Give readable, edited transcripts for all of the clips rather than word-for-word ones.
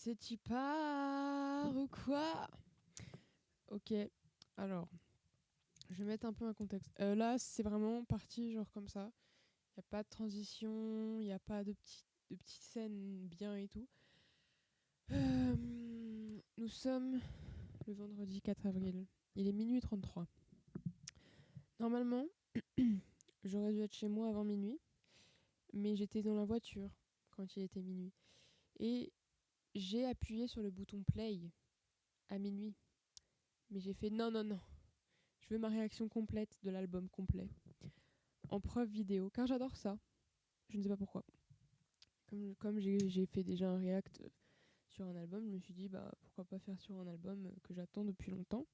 C'est-y part ou quoi? Ok, alors, je vais mettre un peu un contexte. Là, c'est vraiment parti genre comme ça. Il n'y a pas de transition, il n'y a pas de petites scènes bien et tout. Nous sommes le vendredi 4 avril. Il est minuit 33. Normalement, j'aurais dû être chez moi avant minuit, mais j'étais dans la voiture quand il était minuit. Et j'ai appuyé sur le bouton play à minuit. Mais j'ai fait non, non, non. Je veux ma réaction complète de l'album complet. En preuve vidéo, car j'adore ça. Je ne sais pas pourquoi. Comme j'ai fait déjà un react sur un album, je me suis dit, bah pourquoi pas faire sur un album que j'attends depuis longtemps.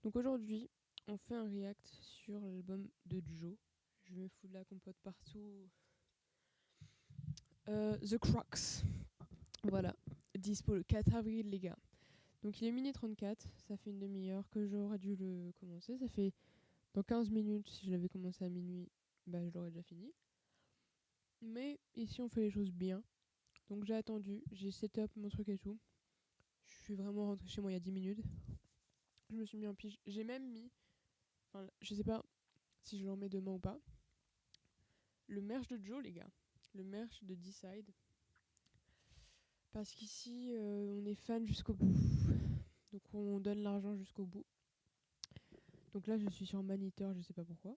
Donc aujourd'hui, on fait un react sur l'album de Joe. Je me fous de la compote partout. The Crocs. Voilà. Dispo le 4 avril, les gars. Donc il est minuit 34, ça fait une demi-heure que j'aurais dû le commencer. Ça fait dans 15 minutes, si je l'avais commencé à minuit, bah je l'aurais déjà fini. Mais ici on fait les choses bien. Donc j'ai attendu, j'ai set up mon truc et tout. Je suis vraiment rentrée chez moi il y a 10 minutes. Je me suis mis en pige. J'ai même mis, enfin je sais pas si je le remets demain ou pas, le merch de Joe les gars. Le merch de D-Side. Parce qu'ici on est fan jusqu'au bout. Donc on donne l'argent jusqu'au bout. Donc là je suis sur Maniteur, je sais pas pourquoi.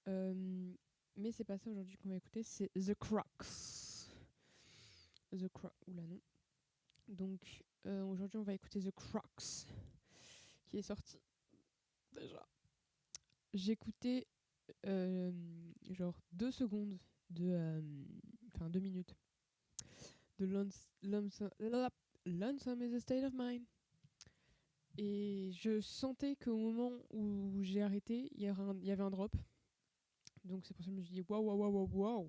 Mais c'est pas ça aujourd'hui qu'on va écouter, c'est The Crocs. The Crocs, oula non. Donc aujourd'hui on va écouter The Crocs, qui est sorti déjà. J'écoutais genre 2 secondes de... Enfin 2 minutes de Lonesome is a State of Mind. Et je sentais qu'au moment où j'ai arrêté, il y avait un drop. Donc c'est pour ça que je me suis dit waouh, waouh, waouh, waouh.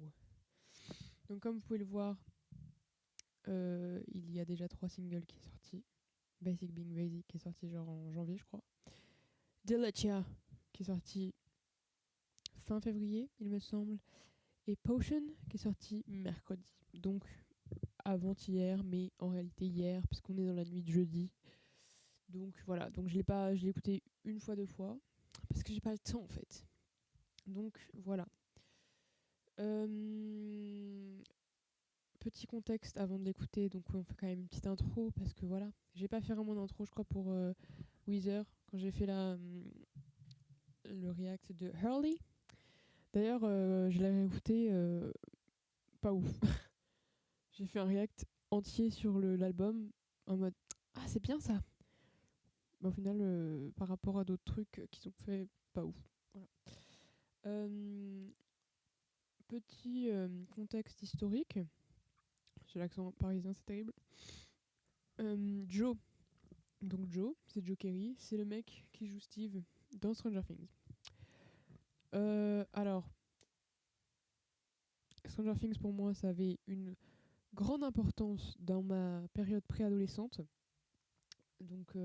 Donc comme vous pouvez le voir, il y a déjà 3 singles qui sont sortis. Basic Being Basic qui est sorti genre en janvier je crois. Deletia qui est sorti fin février il me semble. Et Potion qui est sorti mercredi. Donc avant-hier mais en réalité hier puisqu'on est dans la nuit de jeudi. Donc voilà, donc je l'ai écouté une fois, 2 fois parce que j'ai pas le temps en fait. Donc voilà. Petit contexte avant de l'écouter, donc on fait quand même une petite intro parce que voilà, j'ai pas fait vraiment d'intro je crois pour Weezer quand j'ai fait le react de Hurley. D'ailleurs je l'avais écouté pas ouf. J'ai fait un react entier sur l'album en mode ah c'est bien ça. Mais au final par rapport à d'autres trucs qui sont faits pas ouf. Voilà. Petit contexte historique. J'ai l'accent parisien, c'est terrible. Joe. Donc Joe, c'est Joe Kerry, c'est le mec qui joue Steve dans Stranger Things. Alors, Stranger Things pour moi, ça avait une grande importance dans ma période préadolescente. Donc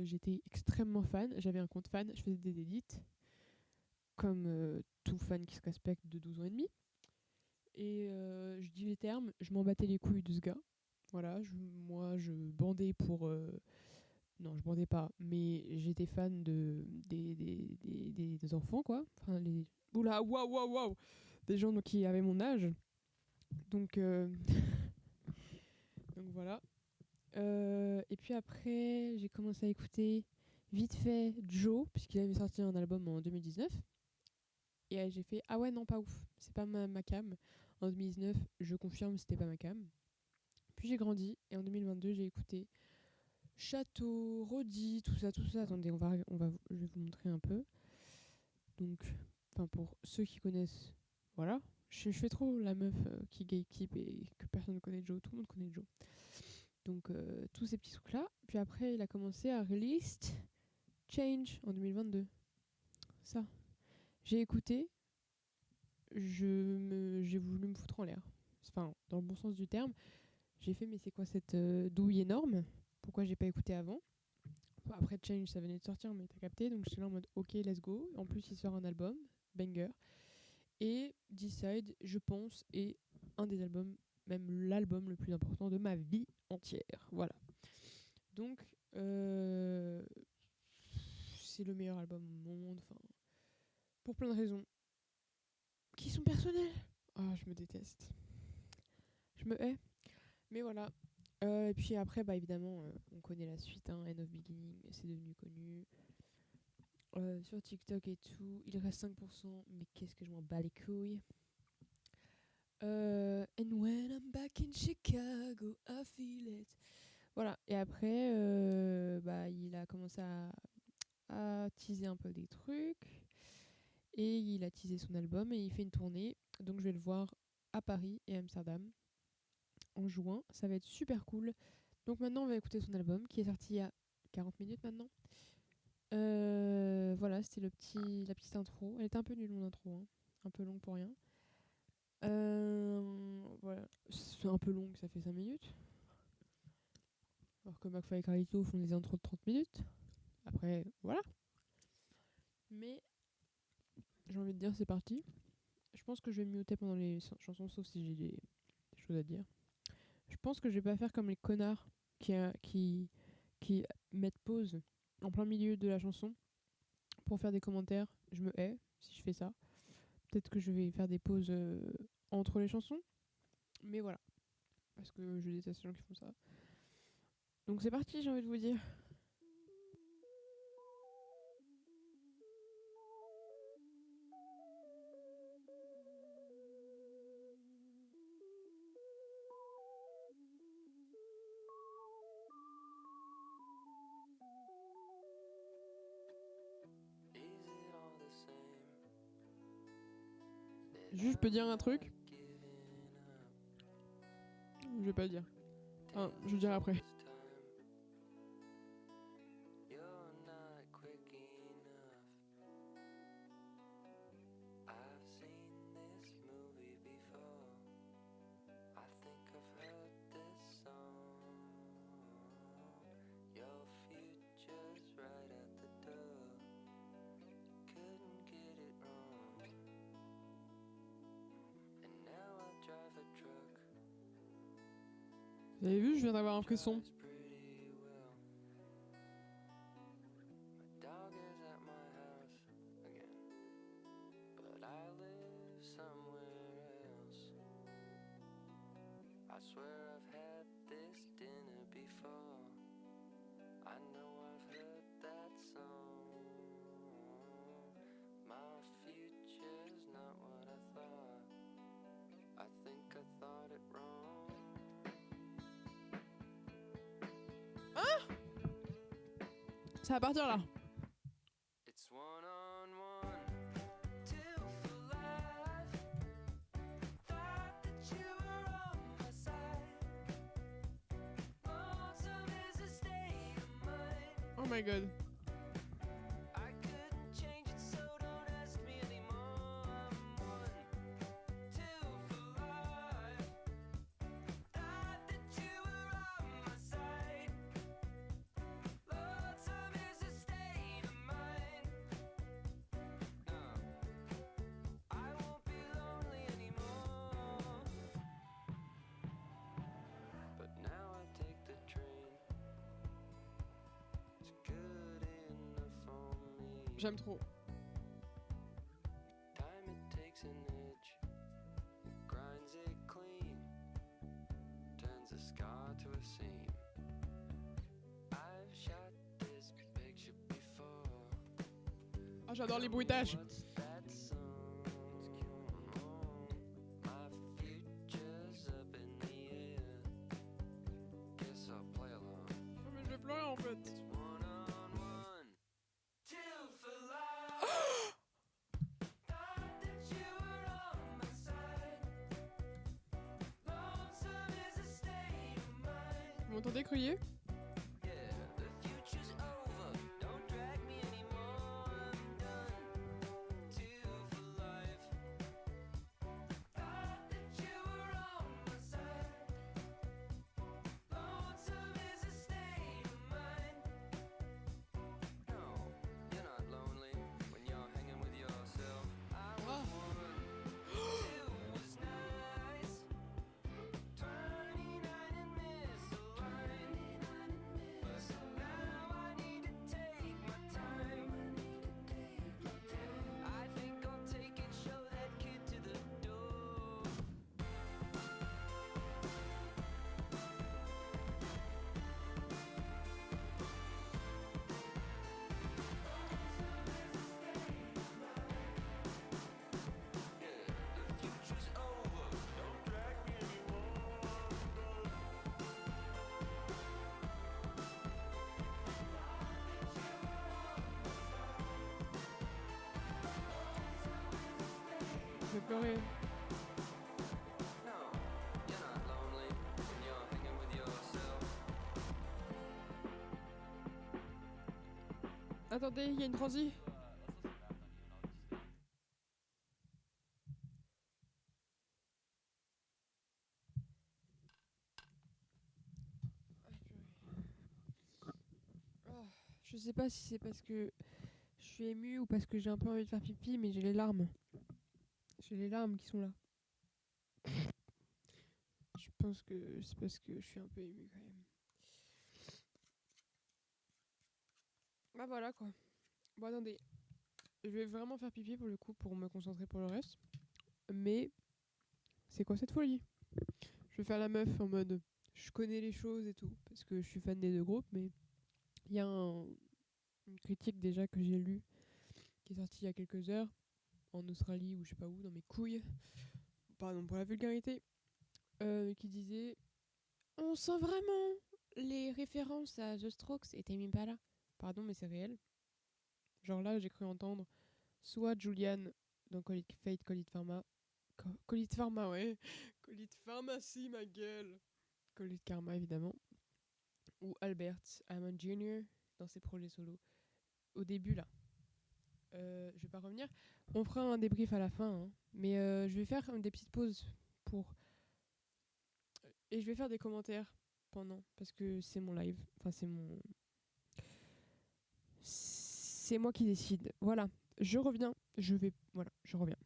j'étais extrêmement fan, j'avais un compte fan, je faisais des edits, comme tout fan qui se respecte de 12 ans et demi. Et je dis les termes, je m'en battais les couilles de ce gars. Voilà, moi je bandais pour... non, je bandais pas, mais j'étais fan des enfants, quoi. Enfin, les... Oula, waouh, waouh, waouh. Des gens donc, qui avaient mon âge. Donc, donc voilà. Et puis après, j'ai commencé à écouter vite fait Joe, puisqu'il avait sorti un album en 2019. Et j'ai fait ah ouais non pas ouf, c'est pas ma cam. En 2019, je confirme, c'était pas ma cam. Puis j'ai grandi et en 2022 j'ai écouté Château, Rodi, tout ça. Attendez, je vais vous montrer un peu. Donc, enfin pour ceux qui connaissent, voilà. Je fais trop la meuf qui gatekeep et que personne ne connaît Joe, tout le monde connaît Joe. Donc tous ces petits trucs là. Puis après il a commencé à release Change en 2022. Ça. J'ai écouté, j'ai voulu me foutre en l'air. Enfin, dans le bon sens du terme. J'ai fait, mais c'est quoi cette douille énorme? Pourquoi j'ai pas écouté avant? Après Change, ça venait de sortir, mais t'as capté. Donc j'étais là en mode, ok, let's go. En plus, il sort un album, banger. Et Decide, je pense, est un des albums même l'album le plus important de ma vie entière. Voilà. Donc, c'est le meilleur album au monde, enfin, pour plein de raisons qui sont personnelles. Ah, je me déteste. Je me hais. Mais voilà. Et puis après, bah évidemment, on connaît la suite, hein, End of Beginning, c'est devenu connu. Sur TikTok et tout, il reste 5%, mais qu'est-ce que je m'en bats les couilles. And when I'm back in Chicago, I feel it. Voilà, et après, bah, il a commencé à teaser un peu des trucs. Et il a teasé son album et il fait une tournée. Donc je vais le voir à Paris et Amsterdam en juin. Ça va être super cool. Donc maintenant, on va écouter son album qui est sorti il y a 40 minutes maintenant. Voilà, c'était la petite intro. Elle était un peu nulle, mon intro, hein. Un peu longue pour rien. Voilà, c'est un peu long, ça fait 5 minutes. Alors que McFly et Carlito font des intros de 30 minutes. Après, voilà. Mais j'ai envie de dire, c'est parti. Je pense que je vais me muter pendant les chansons, sauf si j'ai des choses à dire. Je pense que je vais pas faire comme les connards qui mettent pause en plein milieu de la chanson pour faire des commentaires. Je me hais si je fais ça. Peut-être que je vais faire des pauses entre les chansons. Mais voilà. Parce que je déteste les gens qui font ça. Donc c'est parti, j'ai envie de vous dire. Juste, je peux dire un truc. Je vais pas le dire. Enfin, je le dirai après. Vous avez vu, je viens d'avoir un frisson. Ça va partir là. Oh my god. J'aime trop. Oh, j'adore les bruitages. Oh, mais je vais pleurer en fait. Vous m'entendez crier? pleurer. Attendez, il y a une transi. Oh, je sais pas si c'est parce que je suis émue ou parce que j'ai un peu envie de faire pipi, mais j'ai les larmes. J'ai les larmes qui sont là. Je pense que c'est parce que je suis un peu émue quand même. Bah voilà quoi. Bon attendez, je vais vraiment faire pipi pour le coup pour me concentrer pour le reste. Mais c'est quoi cette folie? Je vais faire la meuf en mode je connais les choses et tout parce que je suis fan des deux groupes, mais il y a une critique déjà que j'ai lue qui est sortie il y a quelques heures en Australie ou je sais pas où, dans mes couilles, pardon pour la vulgarité, qui disait on sent vraiment les références à The Strokes et Tame Impala. Pardon, mais c'est réel. Genre là, j'ai cru entendre soit Julian dans Fate Call It Pharma. Call It Pharma, ouais. Call It Pharmacy, ma gueule. Call It Karma, évidemment. Ou Albert Hammond Jr. dans ses projets solo. Au début, là. Je vais pas revenir. On fera un débrief à la fin. Hein. Mais je vais faire des petites pauses pour... Et je vais faire des commentaires pendant. Parce que c'est mon live. Enfin, c'est mon... C'est moi qui décide. Voilà. Je reviens. Voilà, je reviens.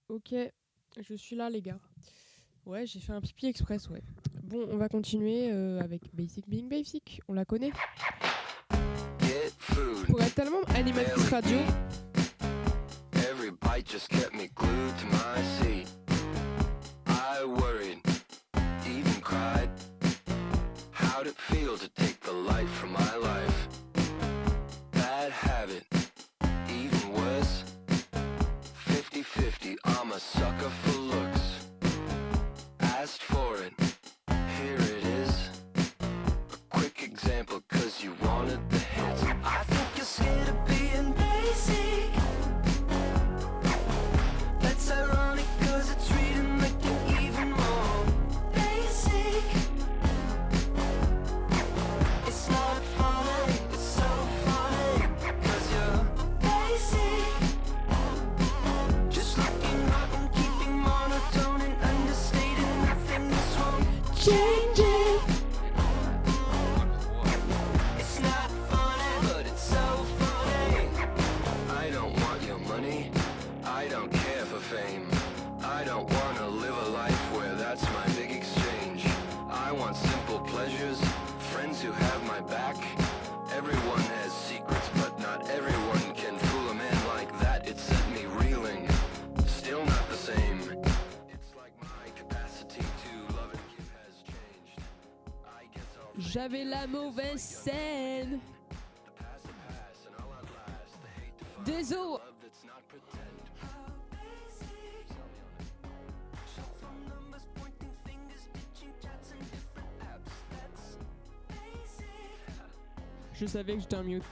Ok, je suis là, les gars. Ouais, j'ai fait un pipi express, ouais. Bon, on va continuer avec Basic Being Basic. On la connaît. Pour être tellement animatrice radio. Every bite just kept me glued to my seat. I worried, even cried. How'd it feel to take the light from my life? Bad habit, even worse. 50-50, I'm a sucker for looks. Asked for it, here it is. A quick example, cause you wanted the hits. I think you're scared of being basic. That's ironic, cause it's reading like you're even more basic. It's not funny, it's so funny, cause you're basic. Just looking hot and keeping monotone and understating nothing that's wrong. Changing. It's not funny, but it's so funny. I don't want your money, I don't care for fame. I don't wanna live a life where that's my big exchange. I want simple pleasures, friends who have my back. Everyone has secrets, but not everyone can fool a man like that. It set me reeling, still not the same. It's like my capacity to love and give has changed. I guess I'll J'avais la mauvaise scène. Désolé. Je savais que j'étais un mute.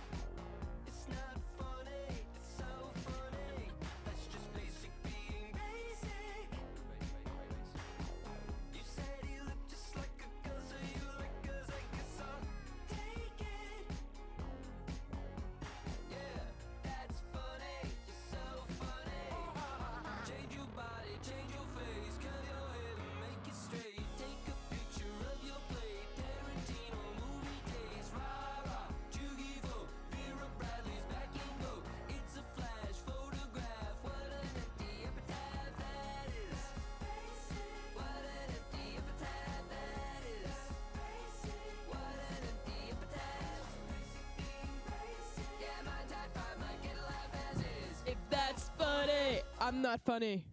I'm not funny.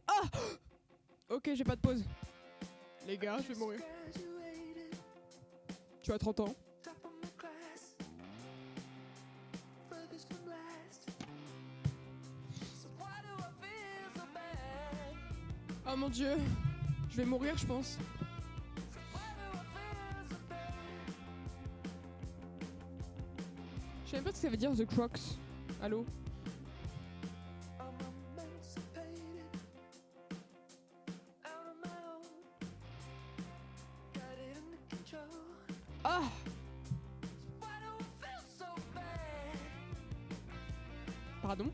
Ah! Ok, j'ai pas de pause. Les gars, je vais mourir. Tu as 30 ans. Oh mon dieu. Je vais mourir, je pense. Je sais même pas ce que ça veut dire, The Crocs. Allô? Ah! Pardon?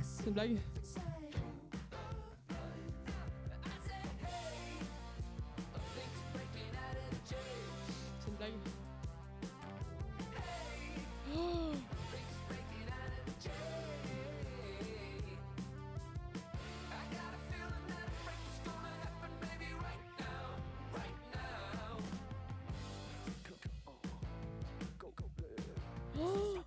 C'est une blague? C'est une blague? Oh! Oh!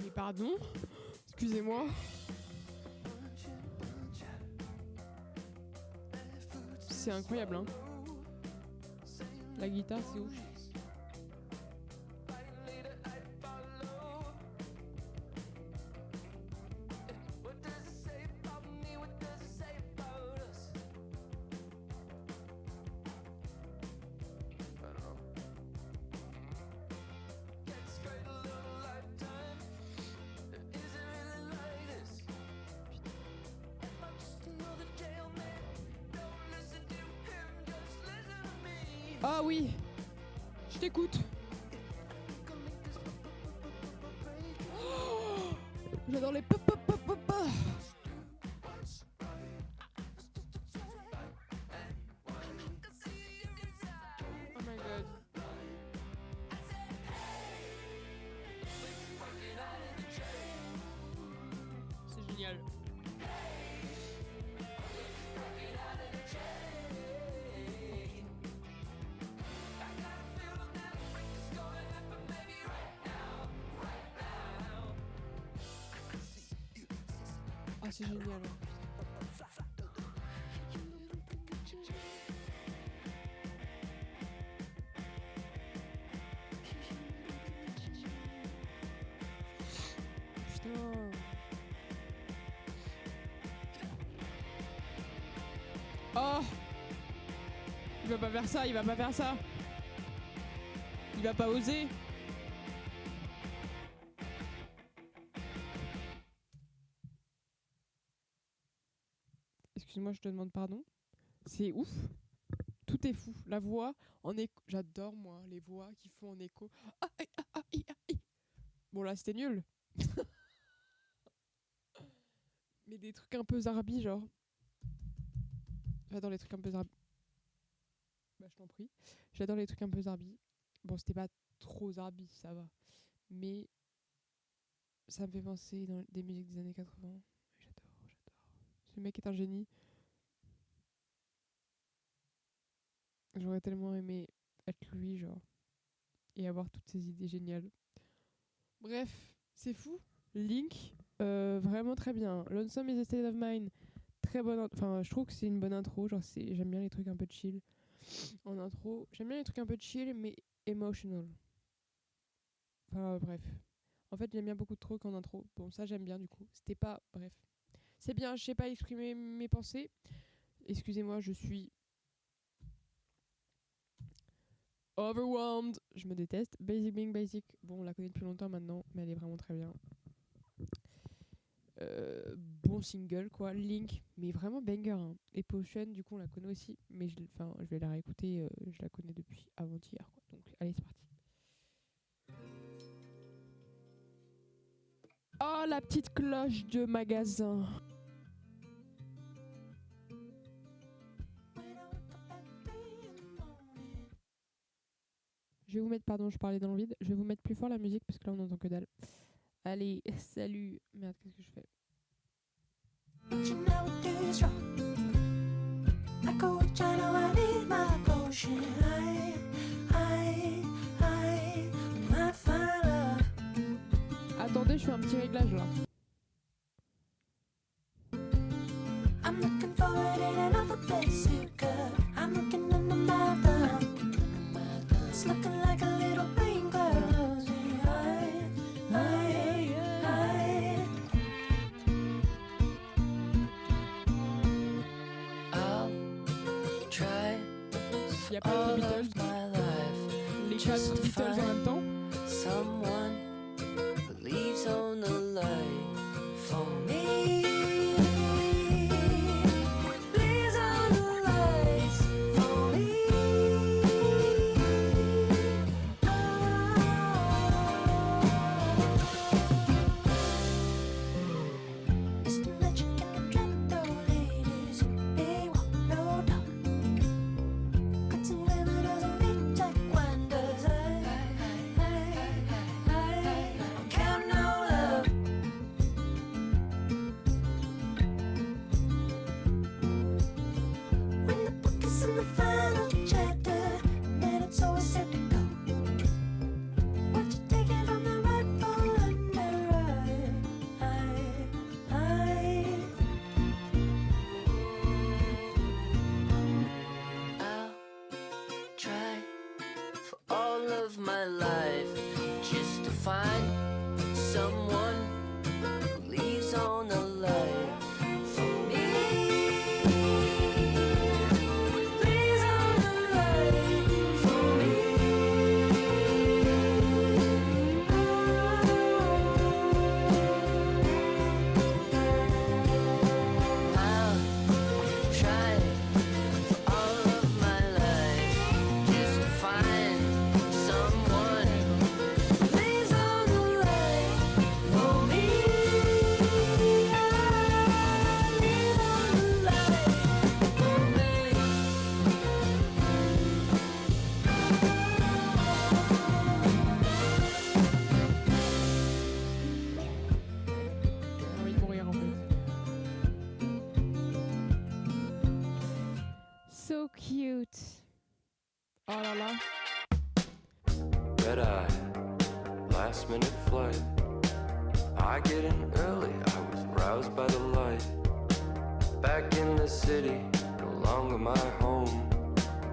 Mais pardon? Excusez-moi. C'est incroyable, hein. La guitare, c'est ouf. Ah oui, je t'écoute. Oh, j'adore les pop pop pop pop pop. Oh my god. C'est génial. Ah, c'est génial. Putain. Oh! Il va pas faire ça, il va pas faire ça. Il va pas oser. Excuse-moi, je te demande pardon. C'est ouf. Tout est fou. La voix en écho. J'adore, moi, les voix qui font en écho. Ah, ah, ah, ah, ah, ah. Bon, là, c'était nul. Mais des trucs un peu zarbi, genre. J'adore les trucs un peu zarbi. Bah, je t'en prie. J'adore les trucs un peu zarbi. Bon, c'était pas trop zarbi, ça va. Mais ça me fait penser dans des musiques des années 80. J'adore, j'adore. Ce mec est un génie. J'aurais tellement aimé être lui, genre. Et avoir toutes ces idées géniales. Bref, c'est fou. Link, vraiment très bien. Lonesome is a State of Mind, très bonne. Enfin, je trouve que c'est une bonne intro. Genre, j'aime bien les trucs un peu chill. En intro, j'aime bien les trucs un peu chill, mais emotional. Enfin, bref. En fait, j'aime bien beaucoup de trucs en intro. Bon, ça, j'aime bien du coup. C'était pas. Bref. C'est bien, je sais pas exprimer mes pensées. Excusez-moi, je suis. Overwhelmed. Je me déteste. Basic Being Basic. Bon, on la connaît depuis longtemps maintenant, mais elle est vraiment très bien. Bon single quoi, Link, mais vraiment banger, hein. Et Potion, du coup on la connaît aussi, mais je vais la réécouter, je la connais depuis avant-hier quoi. Donc allez, c'est parti. Oh, la petite cloche de magasin. Je vais vous mettre, pardon, je parlais dans le vide, je vais vous mettre plus fort la musique parce que là on entend que dalle. Allez, salut. Merde, qu'est-ce que je fais? But you never do strong. I go with China, I need my potion. I might find love. Attendez, je fais un petit réglage là. I'm looking for it in another place you could. I'm looking in the map. It's looking like a little rain clouds. I'll try Il y a pas que les Beatles, my life les 4 Beatles en même temps. someone who leaves on the light for me. Leaves on the lights for me. It's the magic in the trapdoor, ladies. They walk no talk. Got some women doesn't need taekwondo's. I'm counting on love. When the book is in the final chapter, then it's always set to go. What you taking from the rightful under? I'll try for all of my life just to find someone who leaves on the light for me. Leaves on the light for me. I'll try for all of my life just to find someone who lays on the light for me. Lays on the light for me. J'ai envie de mourir en fait. So cute. Oh là là. Red eye, last minute flight. I get in early, I was roused by the light. Back in the city, no longer my home.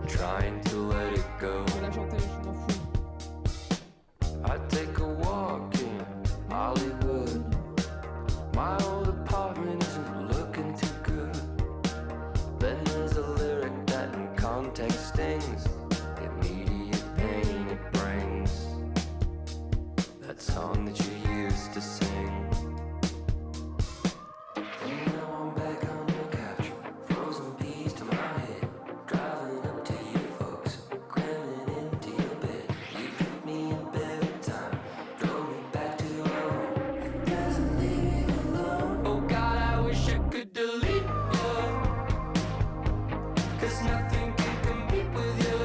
Trying to let it go. Je vais la chanter, je m'en fous. I take a walk in Hollywood. My old apartment isn't looking too good. Then there's a lyric that in context stings. Immediate pain it brings. That song that you used to sing. And now I'm back on the couch, frozen peas to my head. Driving up to you folks, cramming into your bed. You pick me up every time, drove me back to home. It doesn't leave me alone. Oh God, I wish I could delete you, 'cause nothing can compete with you.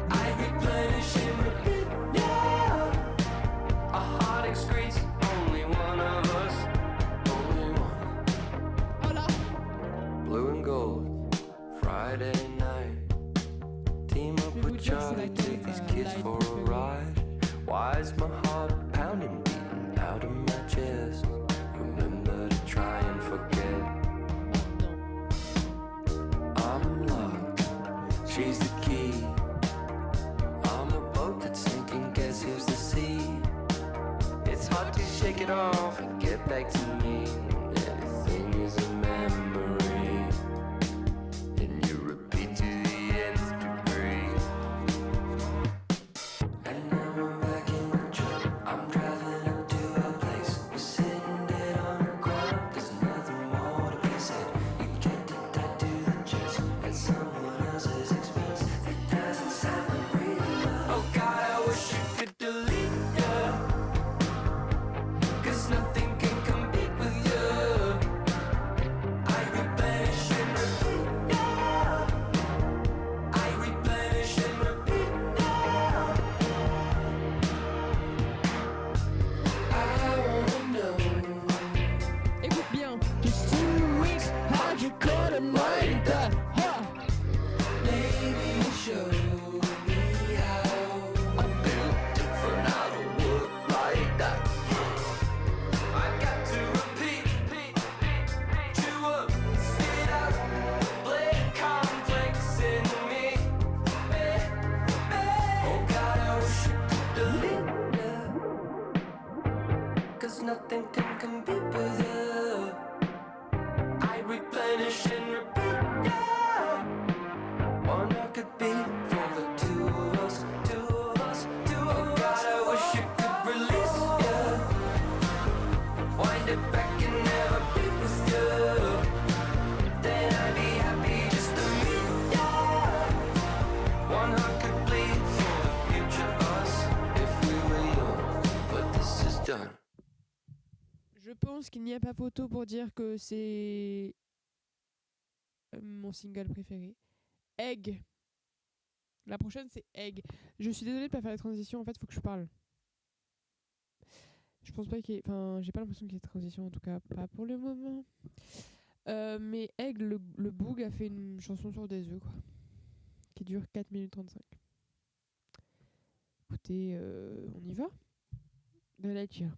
I replenish and repeat, yeah. A heart excretes only one of us, only one. Oh là. Blue and gold, Friday night. Team up Je vais vous with dire, c'est Charlie, laquelle take these ma kids line for a préférée. ride. Why is my heart pounding, beating out of my chest? Remember to try and forget. I'm locked, she's the key. I'm a boat that's sinking, guess who's the sea? It's hard to shake it off and get back to me. Anything is a memory, and you repeat to the nth degree. And now I'm back in the truck, I'm driving up to a place. We're sitting dead on the ground, there's nothing more to be said. You get it that to the chest at someone else's expense. It doesn't sound like real love. Oh God, I wish you could delete you, 'cause nothing can compete with you. one heart could bleed for the future us if we were young. But this is done. Je pense qu'il n'y a pas photo pour dire que c'est mon single préféré. Egg. La prochaine, c'est Egg. Je suis désolée de pas faire les transitions. En fait, faut que je parle. Je pense pas qu'il y ait... Enfin, j'ai pas l'impression qu'il y ait de transition, en tout cas, pas pour le moment. Mais Egg, le Boog, a fait une chanson sur des œufs, quoi. Qui dure 4 minutes 35. Écoutez, on y va. Deletia.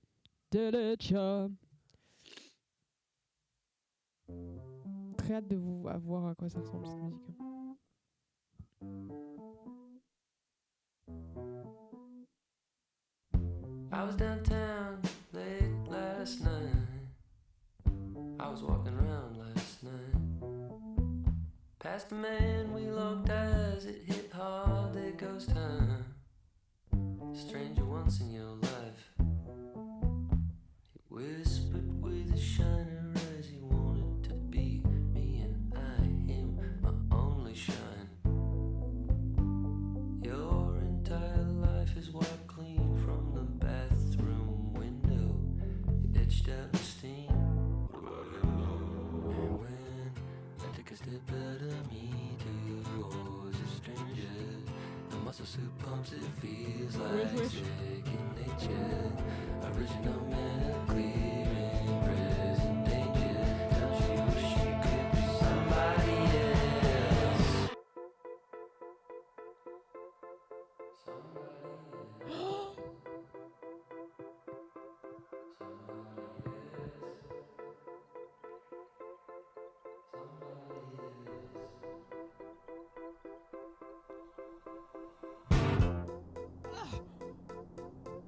Très hâte de vous voir à quoi ça ressemble cette musique. I was downtown late last night. I was walking around last night. Past the man we looked as it hit hard, there goes time. Stranger once in your life. He whispered with a shiner as he wanted to be me, and I him, my only shine. Your entire life is wiped clean from the bathroom window. You etched out the steam. And when I took a step out of me towards a stranger, the muscle suit pumps, it feels like second nature. Original man of clear and present danger. Don't she wish she could be somebody else? Somebody else.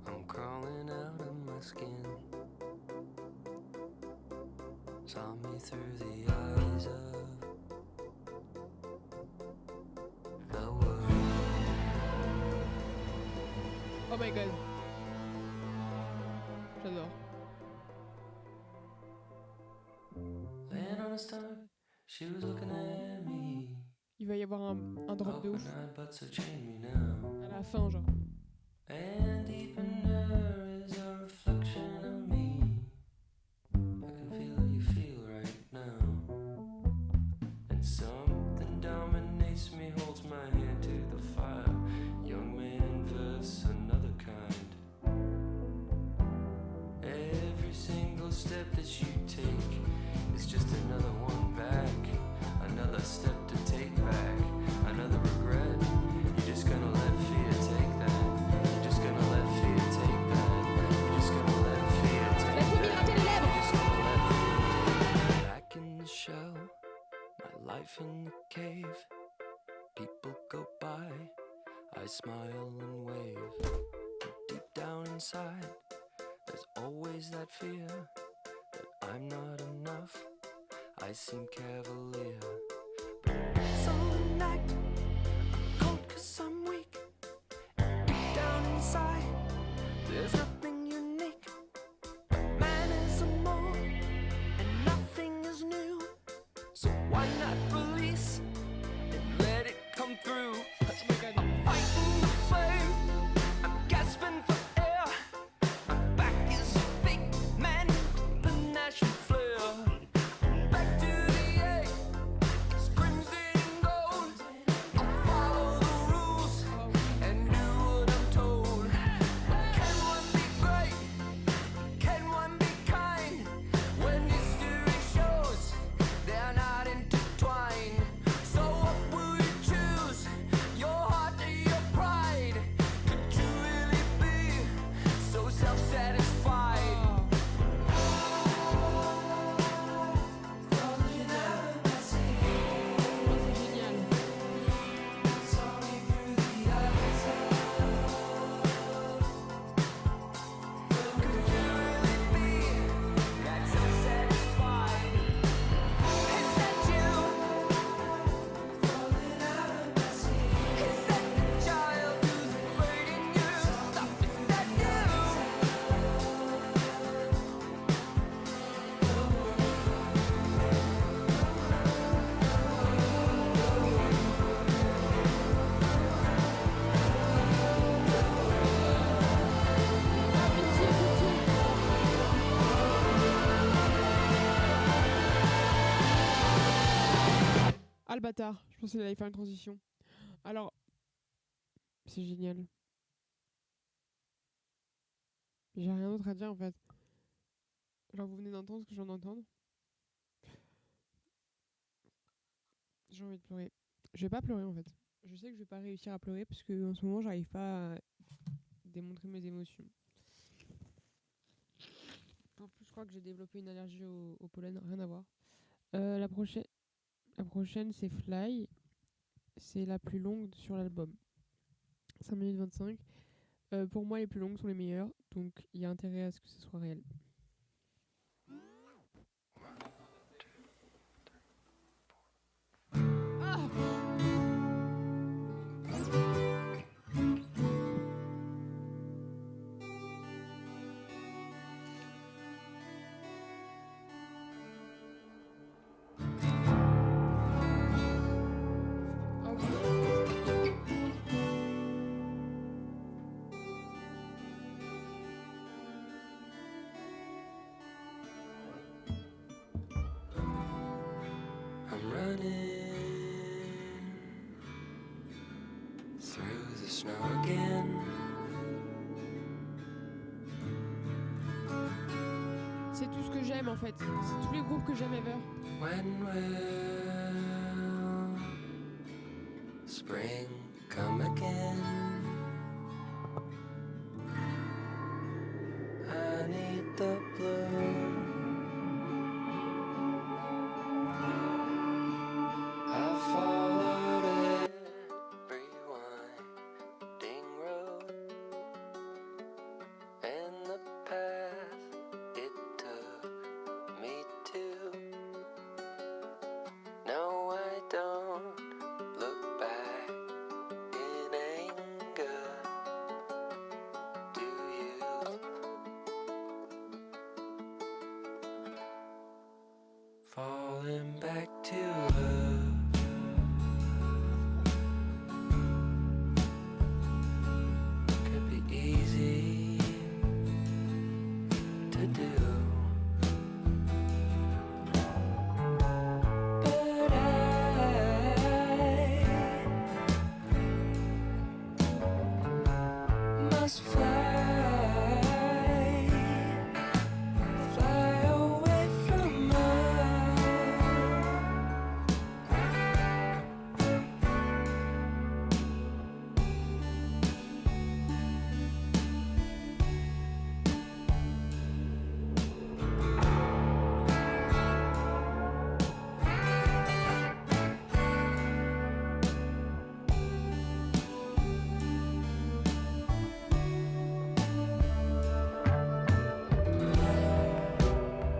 I'm crawling out of my skin. Saw me through the eyes of the world. Oh my god. J'adore. Laying on a stomach, she was looking at me. Il va y avoir un drop de ouf. Open-eyed, but so chain me now. À la fin, genre. And deep in her is a reflection of me. I can feel how you feel right now. And something dominates me, holds my hand to the fire. Young man versus another kind. Every single step that you take is just another one back. Another step to take back. Another regret. You're just gonna let fear take that. You're just gonna let fear take that. You're just gonna let fear take that. You're just gonna let fear take that. Back in the shell, my life in the cave. People go by, I smile and wave. But deep down inside, there's always that fear that I'm not enough. I seem cavalier. Some night, I'm cold 'cause I'm weak. Deep down inside, there's nothing unique. Man is a mold, and nothing is new. So why not release and let it come through? Oh my god. I'm fighting the flame, I'm gasping for air. My back is big, man, panache and flair. Back to the egg, bâtard. Je pensais qu'il allait faire une transition. Alors, c'est génial. J'ai rien d'autre à dire en fait. Genre, vous venez d'entendre ce que je viens d'entendre. J'ai envie de pleurer. Je vais pas pleurer en fait. Je sais que je vais pas réussir à pleurer parce que en ce moment, j'arrive pas à démontrer mes émotions. En plus, je crois que j'ai développé une allergie au pollen, rien à voir. La prochaine, c'est Fly. C'est la plus longue sur l'album. 5 minutes 25. Pour moi, les plus longues sont les meilleures, donc il y a intérêt à ce que ce soit réel. Ah I'm running through the snow again. C'est tout ce que j'aime en fait. C'est tous les groupes que j'aime ever. When will spring come again? I need the blue. I followed every winding road and the path it took me to. No, I don't look back in anger. Do you? Falling back to her. Could be easy to do. But I must fly away from her.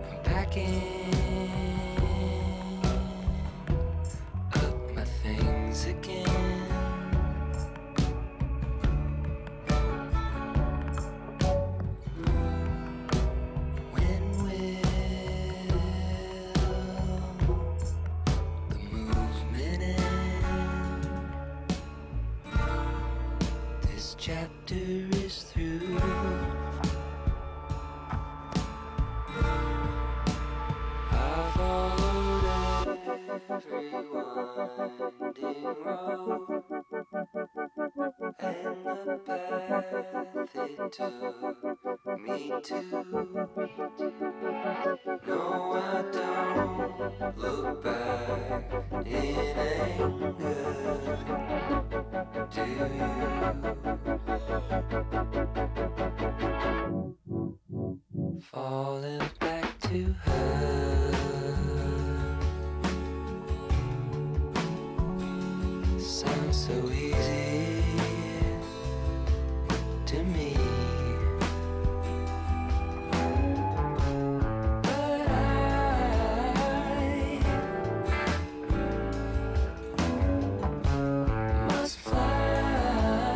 I'm packing up my things again. When will the movement end? This chapter is through. I followed every winding road and the path it took me to. No, I don't look back in anger. Do you? Falling back to her. Sounds so easy to me. But I must fly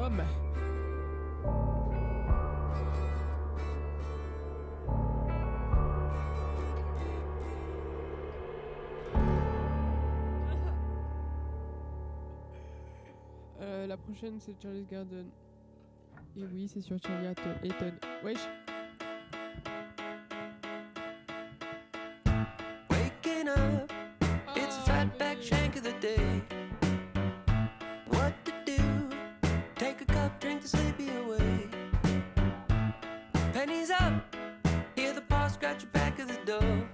Tom. La prochaine c'est Charlie's Garden. Et oui, c'est sur Charlie Eaton. Wesh. Waking up, it's a fatback shank of the day. What to do? Take a cup, drink the sleepy away. Pennies up, hear the paw scratch the back of the door.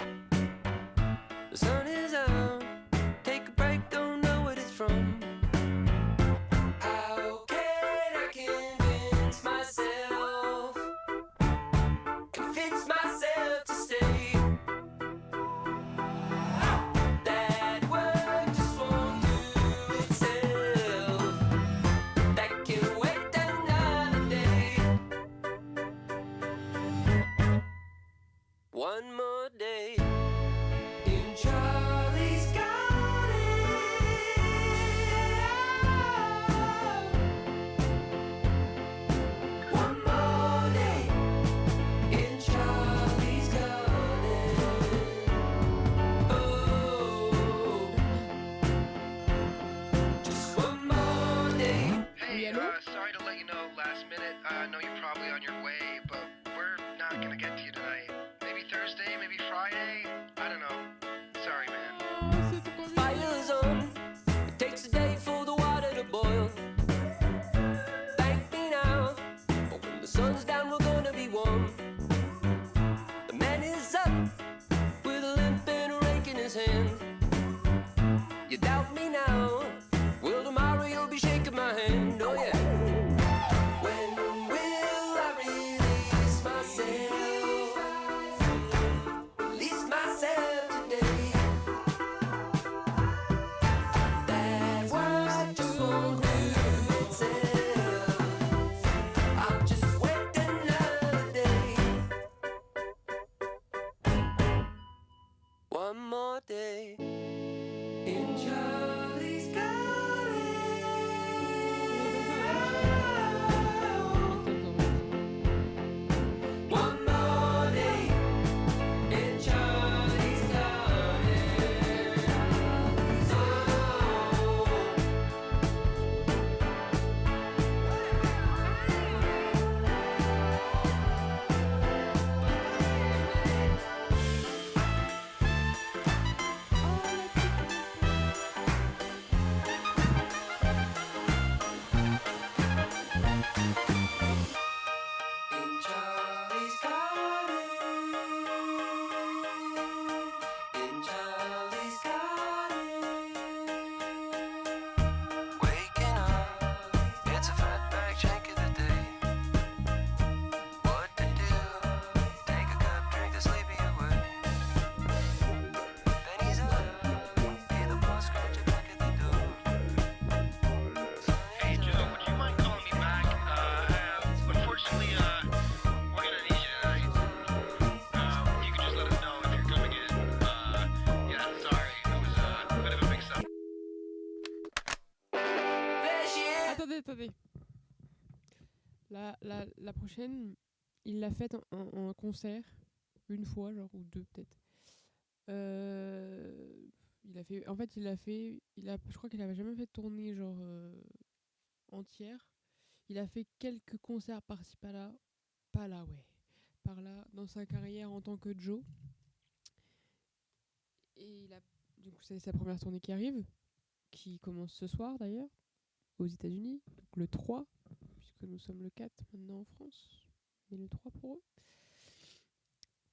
The sun is out, take a break, don't know what it's from. How can I convince myself to stay? That work just won't do itself. That can wait another day. One more day in Charlie's Garden. One more day in Charlie's Garden. Oh, just one more day. Oui, Hey, allô? sorry to let you know last minute. I know you're probably on your way, but we're not gonna get to you tonight. Maybe Thursday, maybe Friday. I don't know. Sorry, man. Oh, c'est trop bien. Fire's on. It takes a day for the water to boil. Thank me now, but when the sun's down, we're gonna be warm. The man is up with a limp and a rake in his hand. You doubt me now? Well, tomorrow you'll be shaking my hand. Oh yeah. When will I release myself? Release myself today. That work just won't do itself. I'll just wait another day. One more day in Charlie's Garden. One more day in Charlie's Garden. Oh. In Charlie's Garden. In Charlie's Garden. Waking up, it's a fatback shank of the day. What to do? Take a cup, drink the sleepy away. Pennies up, hear the paw scratch the back of the door. Hey, Joe, would you mind calling me back? Unfortunately, we're gonna need you tonight. You can just let us know if you're coming in. Yeah, sorry. It was a bit of a mix-up. There she is. Attendez. La prochaine, il l'a faite en concert, une fois, genre, ou deux peut-être. Je crois qu'il avait jamais fait de tournée, genre, entière. Il a fait quelques concerts par-ci, par-là. Par là, dans sa carrière en tant que Joe. Et du coup, c'est sa première tournée qui arrive, qui commence ce soir d'ailleurs, aux États-Unis, donc le 3, puisque nous sommes le 4 maintenant en France, mais le 3 pour eux.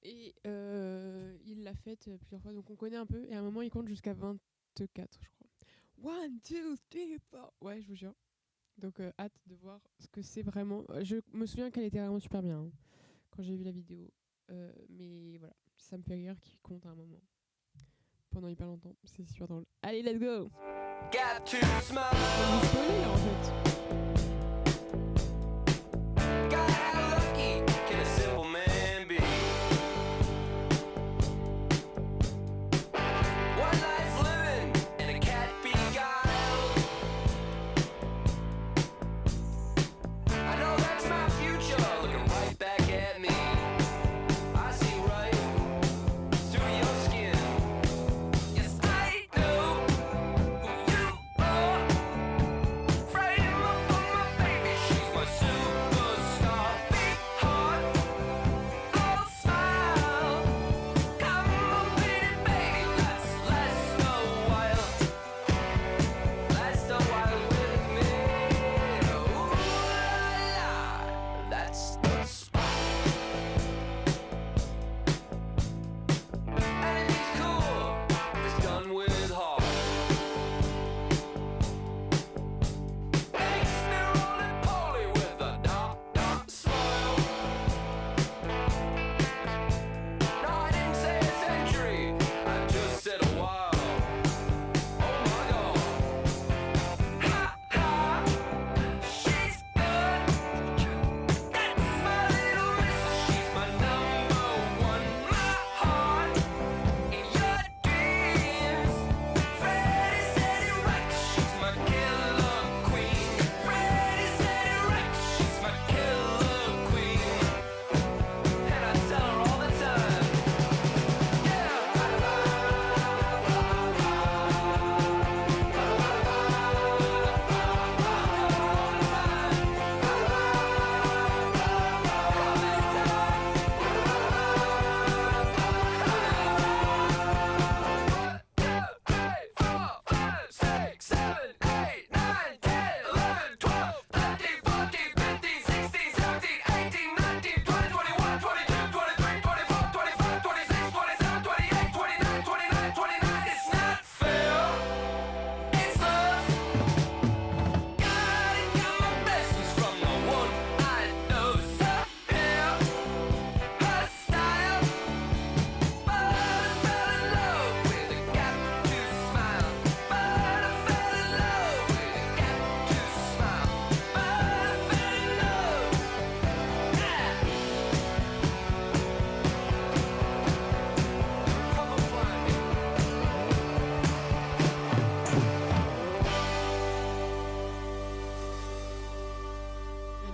Et il l'a faite plusieurs fois, donc on connaît un peu, et à un moment il compte jusqu'à 24, je crois. 1, 2, 3, 4. Ouais, je vous jure. Donc hâte de voir ce que c'est vraiment. Je me souviens qu'elle était vraiment super bien, hein, quand j'ai vu la vidéo. Mais voilà, ça me fait rire qu'il compte à un moment. Pendant hyper longtemps, c'est super drôle. Allez, let's go! Got too smart. On est spoilé là en fait. God, how lucky can a simple man be? One life living and a cat beguiled.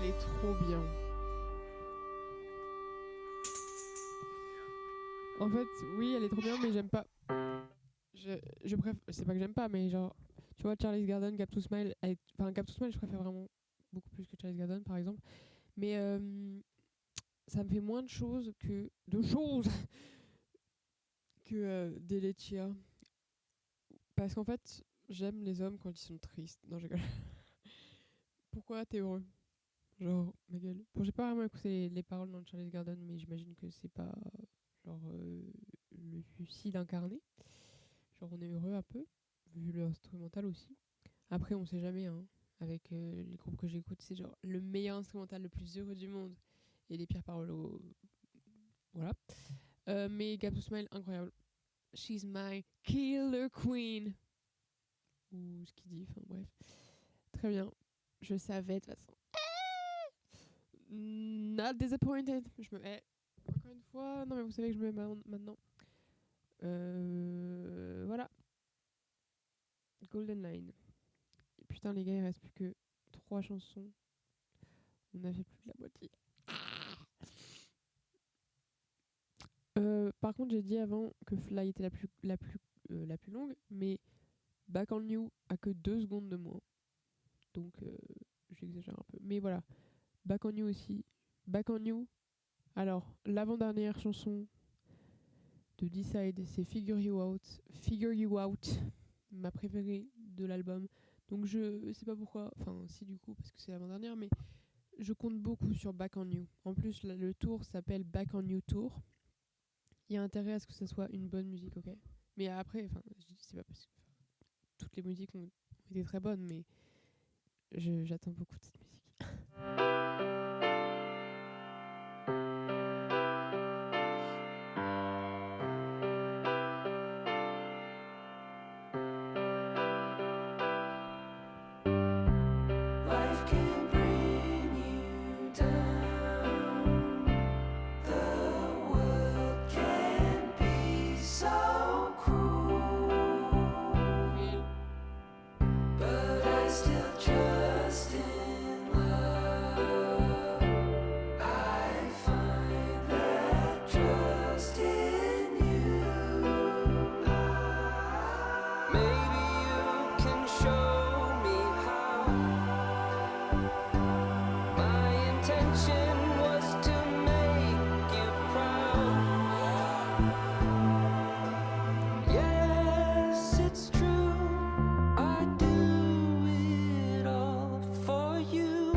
Elle est trop bien. En fait, oui, elle est trop bien, mais j'aime pas. Je préfère. C'est pas que j'aime pas, mais genre, tu vois, Charlie's Garden, Gap to Smile. Enfin, Gap to Smile, je préfère vraiment beaucoup plus que Charlie's Garden, par exemple. Mais ça me fait moins de choses que. que Deletia. Parce qu'en fait, j'aime les hommes quand ils sont tristes. Non, je rigole. Pourquoi t'es heureux? Genre, ma gueule. Bon, j'ai pas vraiment écouté les paroles dans Charlie's Garden, mais j'imagine que c'est pas genre le suicide incarné. Genre, on est heureux un peu, vu l'instrumental aussi. Après, on sait jamais, hein. Avec les groupes que j'écoute, c'est genre le meilleur instrumental, le plus heureux du monde. Et les pires paroles voilà. Mais Gap to Smile, incroyable. She's my killer queen. Ou ce qu'il dit, enfin bref. Très bien. Je savais de toute façon. Not disappointed. Je me hais. Encore une fois. Non, mais vous savez que je me hais maintenant. Voilà. Golden Line. Et putain, les gars, il reste plus que 3 chansons. On a fait plus de la moitié. Par contre, j'ai dit avant que Fly était la plus longue, mais Back on You a que 2 secondes de moins. Donc, j'exagère un peu. Mais voilà. Back on You aussi. Back on You. Alors, l'avant-dernière chanson de Decide, c'est Figure You Out. Figure You Out, ma préférée de l'album. Donc, je sais pas pourquoi. Enfin, si, du coup, parce que c'est l'avant-dernière, mais je compte beaucoup sur Back on You. En plus, le tour s'appelle Back on You Tour. Il y a intérêt à ce que ça soit une bonne musique, ok? Mais après, enfin, c'est pas parce que toutes les musiques ont été très bonnes, mais j'attends beaucoup de cette musique. Life can bring you down. The world can be so cruel, but I still trust in love. I find that trust in you. Maybe you can show me how. My intention was to make you proud. Yes, it's true. I do it all for you.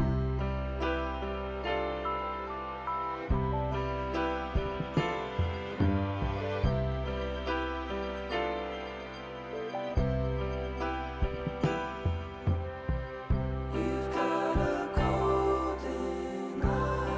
You've got a golden eye.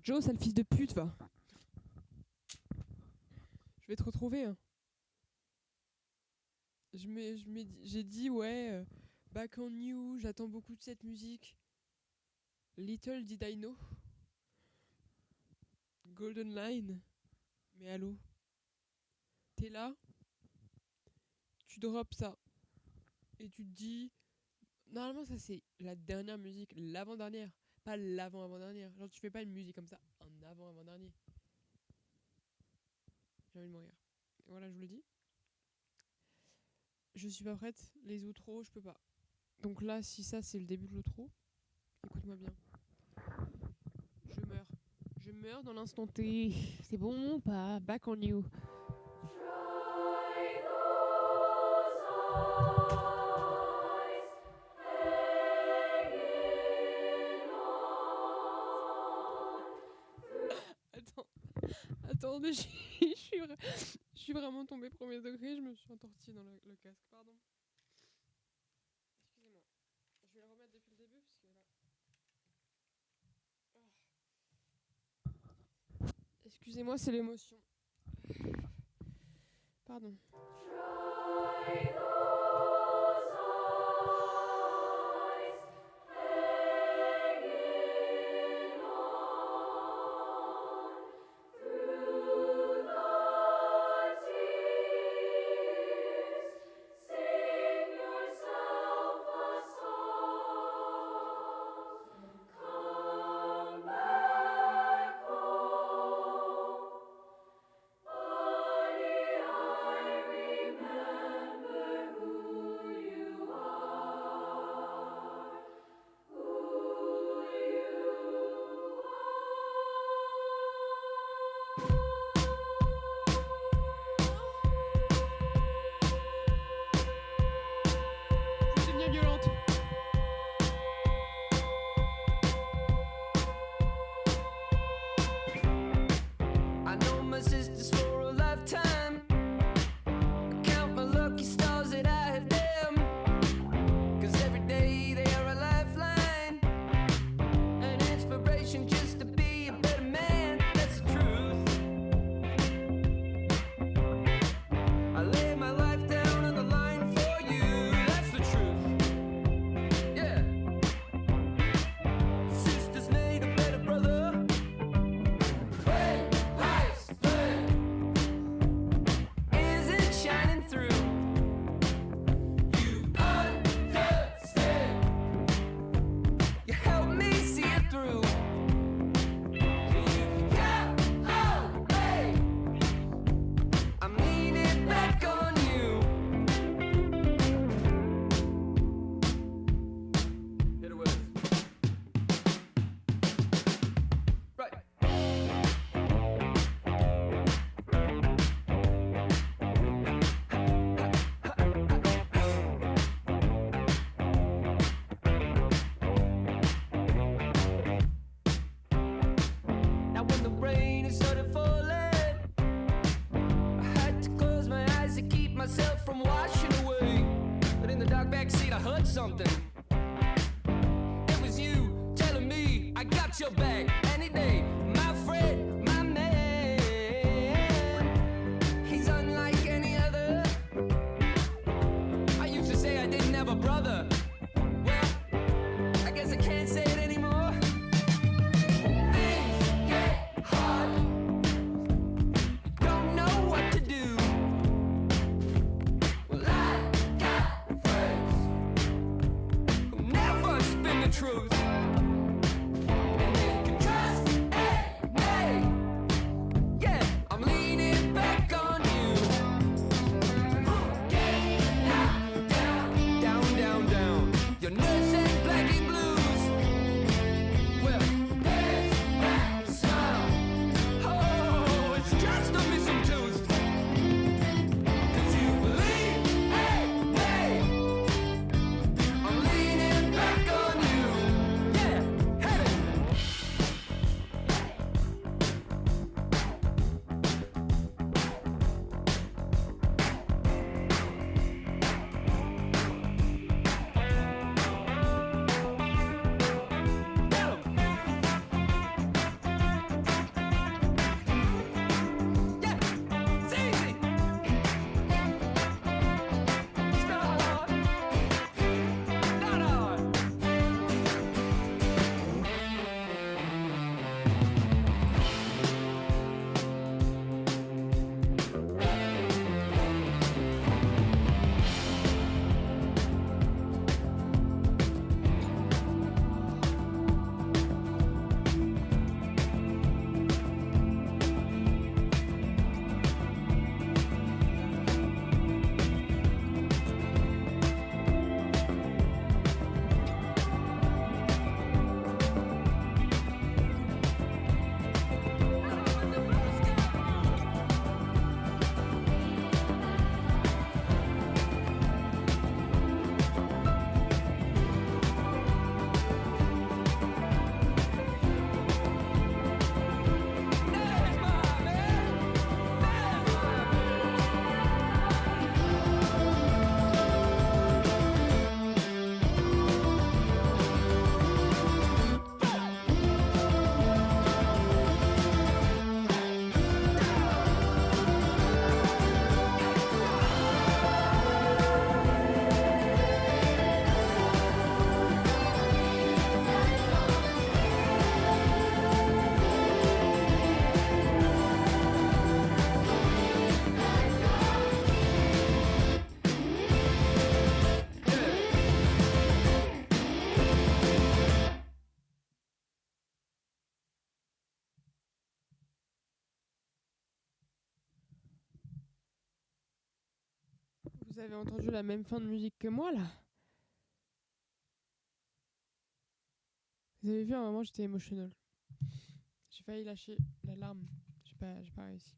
Joe, sale fils de pute, va. Je vais te retrouver. Hein. J'ai dit, ouais, Back on You, j'attends beaucoup de cette musique. Little Did I Know. Golden Line. Mais allô? T'es là? Tu drops ça. Et tu te dis... Normalement, ça c'est la dernière musique, l'avant-dernière. Pas l'avant-avant-dernière. Genre, tu fais pas une musique comme ça, un avant-avant-dernier. J'ai envie de mourir. Et voilà, je vous le dis. Je suis pas prête. Les outros, je peux pas. Donc là, si ça c'est le début de l'outro, écoute-moi bien. Je meurs. Je meurs dans l'instant T. C'est bon ou pas? Back on You. Attends, je suis vraiment tombée premier degré, je me suis entortillée dans le casque, pardon. Excusez-moi. Je vais le remettre depuis le début parce que là... Excusez-moi, c'est l'émotion. Pardon. I know my sisters for a lifetime. I count my lucky stars that I have them. 'Cause every day they are a lifeline, an inspiration just to be a better man. That's the truth. I lay my life down on the line for you. That's the truth. Yeah. Sisters made a better brother. When life's plan isn't shining through, you understand. You help me see it through. You got away. I'm leaning back on you. Hit it with it. Right. Now when the rain is started falling, I had to close my eyes to keep myself from washing away. But in the dark backseat I heard something. It was you telling me I got your back any day. My friend, my man, he's unlike any other. I used to say I didn't have a brother. Well, I guess I can't say it anymore. Things get hard. Don't know what to do. Well, I got friends who never spin the truth. And you can trust in me. Yeah, I'm leaning back on you. Get knocked down, down, down, down. Your nerves ain't black and blues. Well, there's that smile. Oh, it's just a missing tooth. 'Cause you believe in me. I'm leaning back on you. Vous avez entendu la même fin de musique que moi là? Vous avez vu, à un moment j'étais émotionnelle. J'ai failli lâcher la larme. J'ai pas réussi.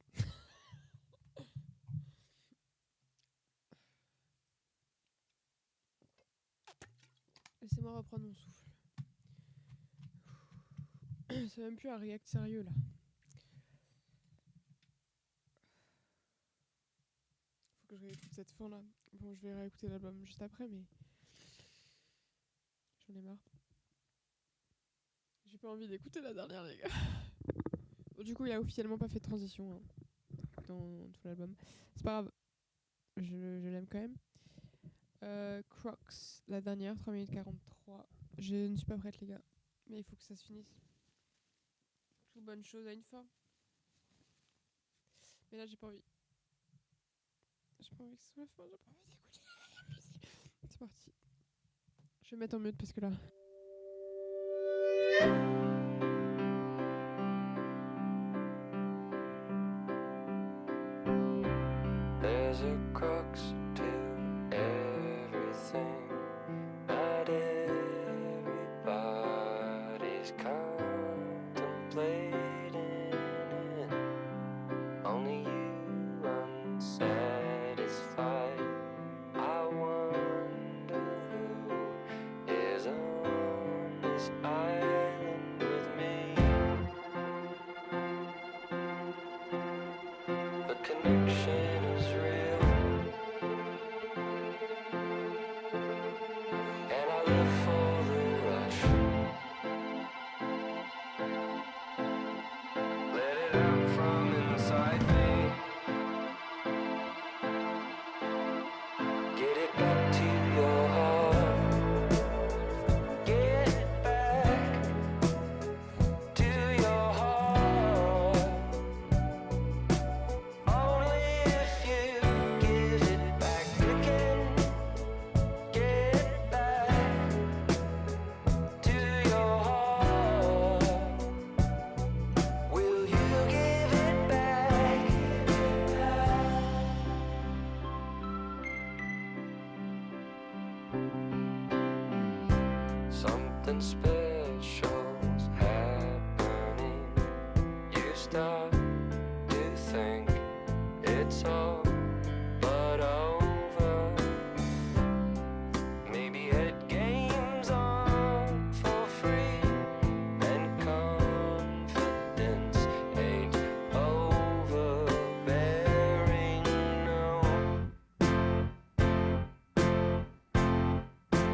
Laissez-moi reprendre mon souffle. C'est même plus un react sérieux là. Faut que je réécoute cette fin là. Bon, je vais réécouter l'album juste après, mais j'en ai marre. J'ai pas envie d'écouter la dernière, les gars. Bon, du coup, il a officiellement pas fait de transition hein, dans tout l'album. C'est pas grave, je l'aime quand même. Crocs, la dernière, 3 minutes 43. Je ne suis pas prête, les gars, mais il faut que ça se finisse. Toute bonne chose a une fin. Mais là, j'ai pas envie. J'ai pas envie que ce soit la fin, j'ai pas envie d'écouter la musique. C'est parti. Je vais mettre en mute parce que là. There's a crux to everything. Not everybody's contemplating it. Only you unsatisfied. I wonder who is on this island with me. The connection is real, and I live for the rush. Let it out from inside me. Get it back to your heart. Get it back to your heart. Only if you give it back again. Get it back to your heart. Will you give it back? Something special's happening. You start to think it's all but over. Maybe head games on for free, and confidence ain't overbearing, no.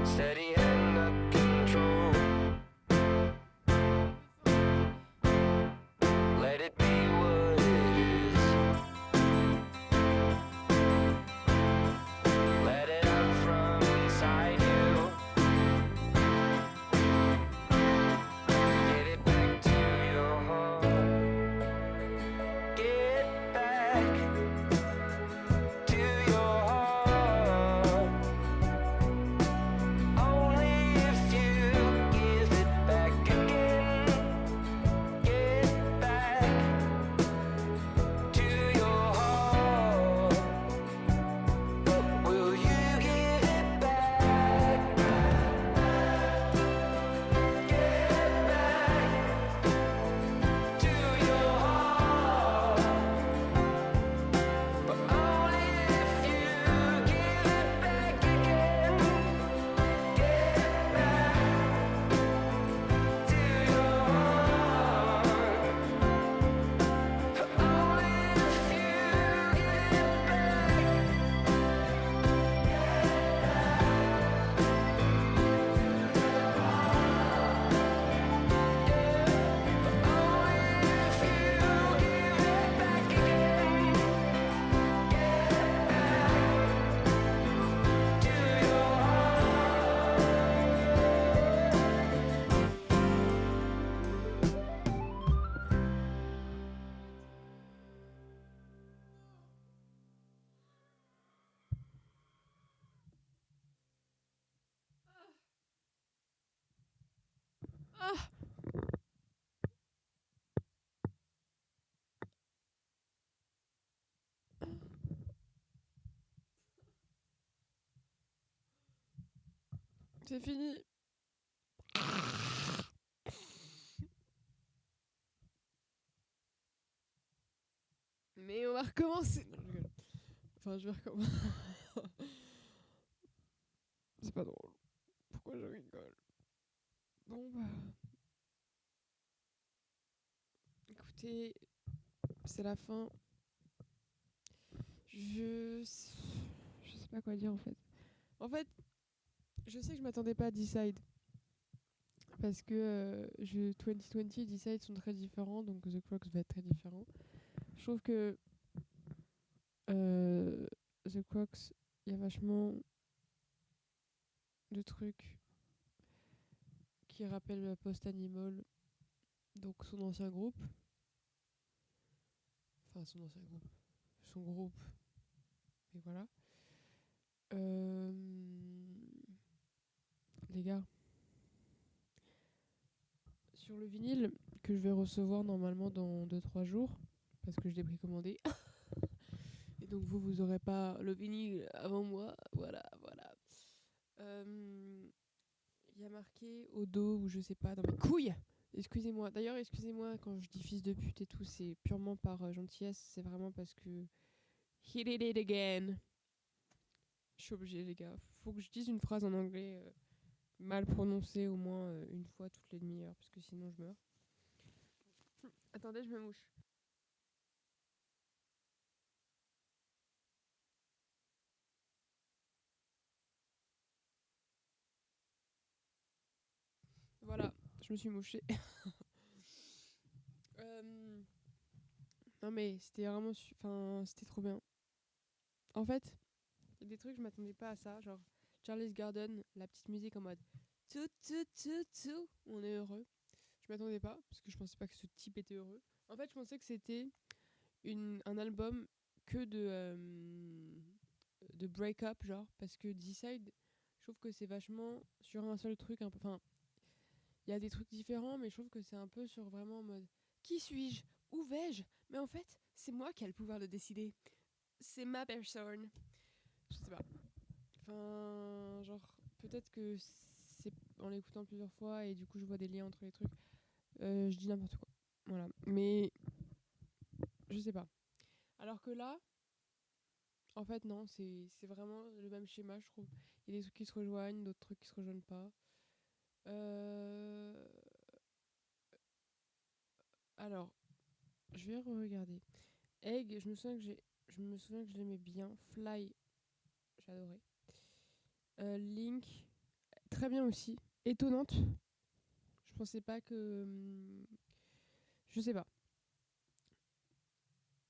Steady hand up control. Let it be what it is. Let it out from inside you. Get it back to your heart. Get back to your heart. Only if you give it back again. Get back to your heart. Will you give it back? Get back to your heart. But only if you give it back again. Get back to your heart. But only if you give it back. Ah! C'est fini. Mais on va recommencer. Non, je rigole. Enfin, je vais recommencer. C'est pas drôle. Pourquoi je rigole? Bon, bah. Écoutez, c'est la fin. Je. Je sais pas quoi dire en fait. En fait, je sais que je m'attendais pas à Decide. Parce que 2020 et Decide sont très différents, donc The Crocs va être très différent. Je trouve que The Crocs, il y a vachement de trucs qui rappellent Post Animal, donc son ancien groupe. Enfin, son ancien groupe. Son groupe. Mais voilà. Les gars, sur le vinyle que je vais recevoir normalement dans 2-3 jours, parce que je l'ai précommandé. Et donc vous aurez pas le vinyle avant moi. Voilà. Il y a marqué au dos, ou je sais pas, dans mes couilles. Excusez-moi. D'ailleurs, excusez-moi quand je dis fils de pute et tout, c'est purement par gentillesse. C'est vraiment parce que he did it again. Je suis obligée, les gars. Faut que je dise une phrase en anglais mal prononcée au moins une fois toutes les demi-heures, parce que sinon je meurs. Attendez, je me mouche. Voilà, je me suis mouchée. Non mais c'était vraiment... Enfin, c'était trop bien. En fait, il y a des trucs, je m'attendais pas à ça. Genre, Charlie's Garden, la petite musique en mode... Tout, tout, tout, tout, on est heureux. Je m'attendais pas, parce que je pensais pas que ce type était heureux. En fait, je pensais que c'était un album que de break-up, genre, parce que Decide, je trouve que c'est vachement sur un seul truc, un peu. Enfin, il y a des trucs différents, mais je trouve que c'est un peu sur vraiment en mode qui suis-je? Où vais-je? Mais en fait, c'est moi qui ai le pouvoir de décider. C'est ma personne. Je sais pas. Enfin, genre, peut-être que c'est en l'écoutant plusieurs fois et du coup je vois des liens entre les trucs. Je dis n'importe quoi. Voilà. Mais je sais pas. Alors que là, en fait, non, c'est vraiment le même schéma, je trouve. Il y a des trucs qui se rejoignent, d'autres trucs qui se rejoignent pas. Euh... Alors, je vais regarder. Egg, je me souviens que je l'aimais bien. Fly, j'adorais. Link, très bien aussi. Étonnante. Je pensais pas que. Je sais pas.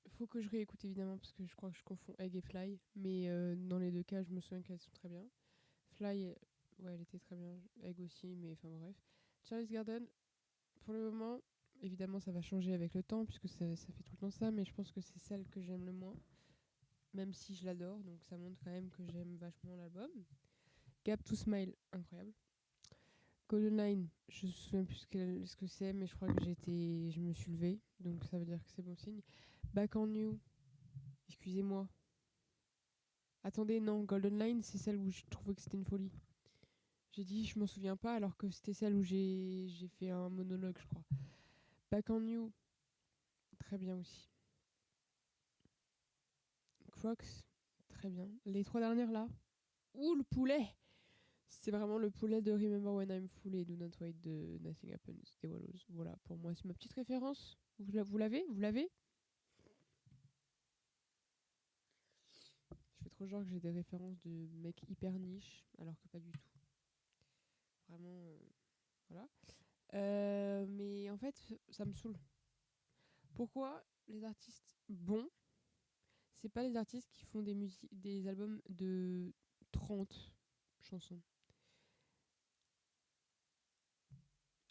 Faut que je réécoute évidemment parce que je crois que je confonds Egg et Fly. Mais dans les deux cas, je me souviens qu'elles sont très bien. Fly, ouais, elle était très bien. Egg aussi, mais enfin bref. Charlie's Garden, pour le moment, évidemment, ça va changer avec le temps puisque ça fait tout le temps ça. Mais je pense que c'est celle que j'aime le moins. Même si je l'adore, donc ça montre quand même que j'aime vachement l'album. Gap to Smile, incroyable. Golden Line, je me souviens plus ce que c'est, mais je crois que je me suis levée, donc ça veut dire que c'est bon signe. Back on You, excusez-moi. Attendez, non, Golden Line, c'est celle où je trouvais que c'était une folie. J'ai dit, je m'en souviens pas, alors que c'était celle où j'ai fait un monologue, je crois. Back on You, très bien aussi. Crocs, très bien. Les trois dernières là, ouh le poulet! C'est vraiment le poulet de Remember When I'm Full et Do Not Wait de Nothing Happens des Wallows. Voilà, pour moi, c'est ma petite référence. Vous l'avez? Vous l'avez? Je fais trop genre que j'ai des références de mecs hyper niche, alors que pas du tout. Vraiment, voilà. Mais en fait, ça me saoule. Pourquoi les artistes bons, c'est pas les artistes qui font des albums de 30 chansons?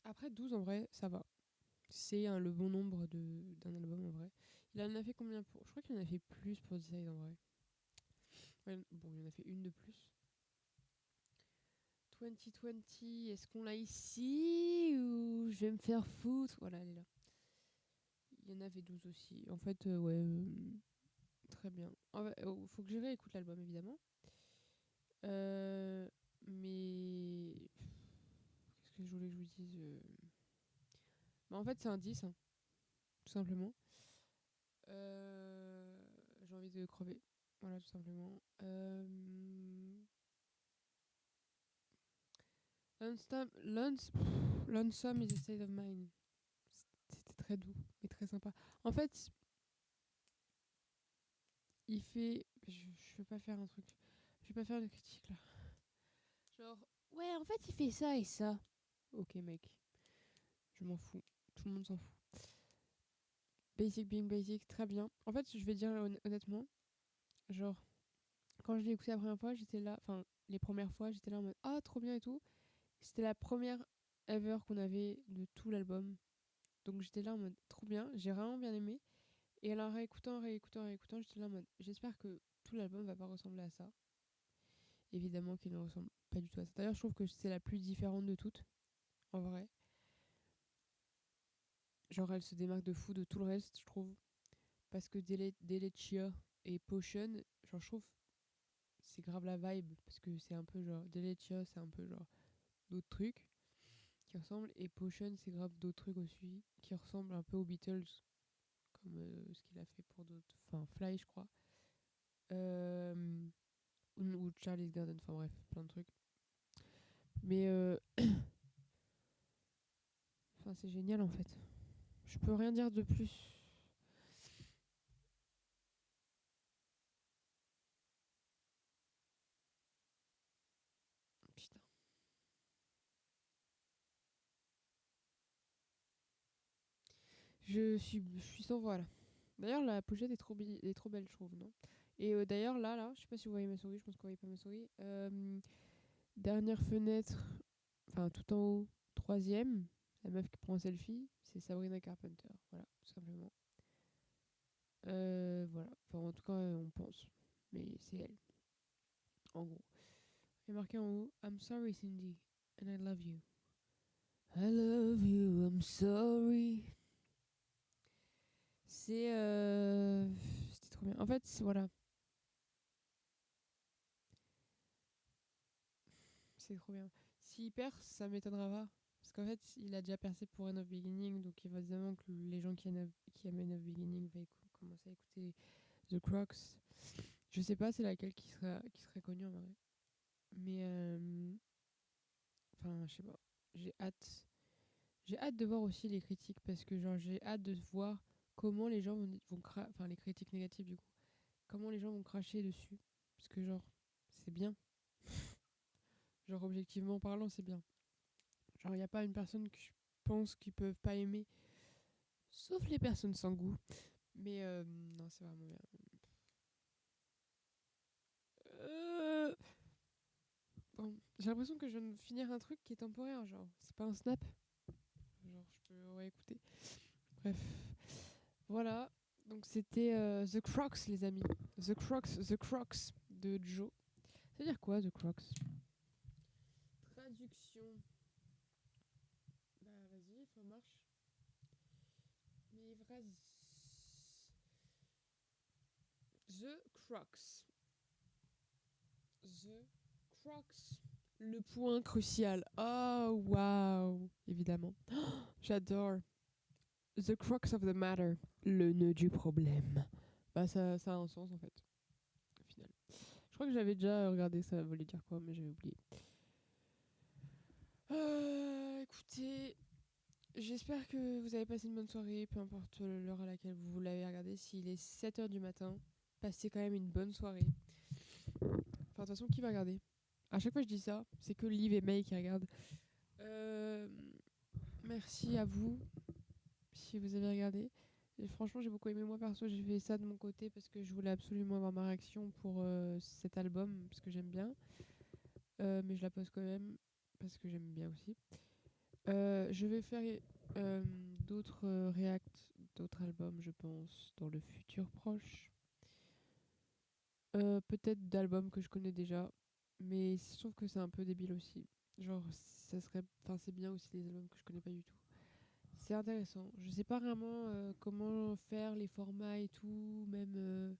Après 12 en vrai, ça va. C'est le bon nombre d'un album en vrai. Il en a fait combien pour... Je crois qu'il en a fait plus pour Decide en vrai. Ouais, bon, il en a fait une de plus. 2020, est-ce qu'on l'a ici ou je vais me faire foutre? Voilà, elle est là. Il y en avait 12 aussi. En fait, ouais, très bien. Faut que je réécoute l'album évidemment. Mais qu'est-ce que je voulais que je vous dise Bah, en fait, c'est un 10, hein, tout simplement. J'ai envie de crever. Voilà, tout simplement. Lonesome is a state of mind. C'était très doux et très sympa. En fait, il fait. Je vais pas faire un truc. Je vais pas faire de critique là. Genre, ouais, en fait, il fait ça et ça. Ok, mec. Je m'en fous. Tout le monde s'en fout. Basic being basic, très bien. En fait, je vais dire honnêtement, genre, quand je l'ai écouté la première fois, j'étais là. Enfin, les premières fois, j'étais là en mode ah, trop bien et tout. C'était la première ever qu'on avait de tout l'album. Donc j'étais là en mode trop bien, j'ai vraiment bien aimé. Et alors réécoutant, j'étais là en mode j'espère que tout l'album va pas ressembler à ça. Évidemment qu'il ne ressemble pas du tout à ça. D'ailleurs, je trouve que c'est la plus différente de toutes, en vrai. Genre, elle se démarque de fou de tout le reste, je trouve. Parce que Deletia et Potion, genre, je trouve c'est grave la vibe. Parce que c'est un peu genre. Deletia, c'est un peu genre d'autres trucs qui ressemblent. Et Potion, c'est grave d'autres trucs aussi qui ressemblent un peu aux Beatles. Comme ce qu'il a fait pour d'autres. Enfin, Fly, je crois. Ou Charlie's Garden, enfin bref, plein de trucs. Mais enfin, c'est génial en fait. Je peux rien dire de plus. Putain. Je suis sans voix là. D'ailleurs, la pochette est trop belle, je trouve, non? Et d'ailleurs, là, je sais pas si vous voyez ma souris, je pense que vous voyez pas ma souris. Dernière fenêtre, enfin tout en haut, troisième, la meuf qui prend un selfie, c'est Sabrina Carpenter. Voilà, tout simplement. Voilà, enfin en tout cas, on pense. Mais c'est elle, en gros. Il est marqué en haut I'm sorry, Cindy, and I love you. I love you, I'm sorry. C'est. C'était trop bien. En fait, voilà. C'est trop bien. S'il perce, ça m'étonnera pas. Parce qu'en fait, il a déjà percé pour End of Beginning, donc évidemment que les gens qui aiment End of Beginning vont commencer à écouter The Crocs. Je sais pas c'est laquelle qui serait connue en vrai. Mais. Enfin, je sais pas. J'ai hâte. J'ai hâte de voir aussi les critiques parce que genre j'ai hâte de voir comment les gens enfin les critiques négatives du coup, comment les gens vont cracher dessus parce que genre c'est bien. Genre objectivement parlant, c'est bien. Genre il y a pas une personne que je pense qu'ils peuvent pas aimer sauf les personnes sans goût. Mais non, c'est vraiment bien. Euh, Bon, j'ai l'impression que je viens de finir un truc qui est temporaire, genre c'est pas un snap. Genre je peux réécouter. Bref. Voilà, donc c'était The Crocs, les amis. The Crocs de Joe. Ça veut dire quoi, The Crocs? Traduction. Bah vas-y, ça marche. Mais vas-y. The Crocs. The Crocs. Le point crucial. Oh, waouh. Évidemment. J'adore. The Crux of the Matter. Le nœud du problème. Bah ça a un sens en fait, au final. Je crois que j'avais déjà regardé ça voulait dire quoi, mais j'avais oublié. Écoutez, j'espère que vous avez passé une bonne soirée, peu importe l'heure à laquelle vous l'avez regardé. S'il est 7h du matin, passez quand même une bonne soirée. Enfin, de toute façon, qui va regarder? À chaque fois que je dis ça, c'est que Liv et May qui regardent. Merci à vous si vous avez regardé. Et franchement, j'ai beaucoup aimé. Moi, perso, j'ai fait ça de mon côté parce que je voulais absolument avoir ma réaction pour cet album, parce que j'aime bien. Mais je la pose quand même parce que j'aime bien aussi. Je vais faire d'autres reacts, d'autres albums, je pense, dans le futur proche. Peut-être d'albums que je connais déjà, mais je trouve que c'est un peu débile aussi. Genre, ça serait, enfin, c'est bien aussi les albums que je connais pas du tout. C'est intéressant. Je sais pas vraiment comment faire les formats et tout, même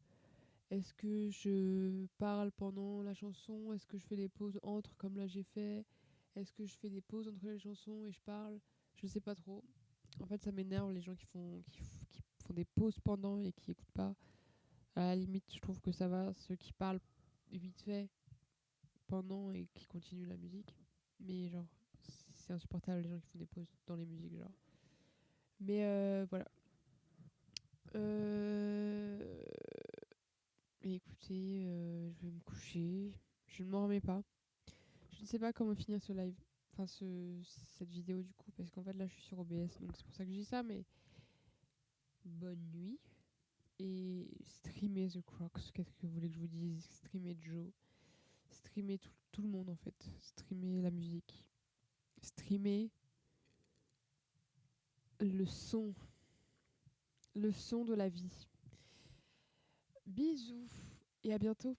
Est-ce que je parle pendant la chanson? Est-ce que je fais des pauses entre comme là j'ai fait? Est-ce que je fais des pauses entre les chansons et je parle? Je sais pas trop. En fait, ça m'énerve les gens qui font des pauses pendant et qui écoutent pas. À la limite, je trouve que ça va. Ceux qui parlent vite fait pendant et qui continuent la musique. Mais genre, c'est insupportable les gens qui font des pauses dans les musiques, genre. Mais voilà. Et écoutez, je vais me coucher. Je ne m'en remets pas. Je ne sais pas comment finir ce live. Enfin, cette vidéo du coup. Parce qu'en fait, là, je suis sur OBS. Donc, c'est pour ça que je dis ça. Mais bonne nuit. Et streamer The Crocs. Qu'est-ce que vous voulez que je vous dise? Streamer Joe. Streamer tout le monde, en fait. Streamer la musique. Streamer le son. Le son de la vie. Bisous. Et à bientôt.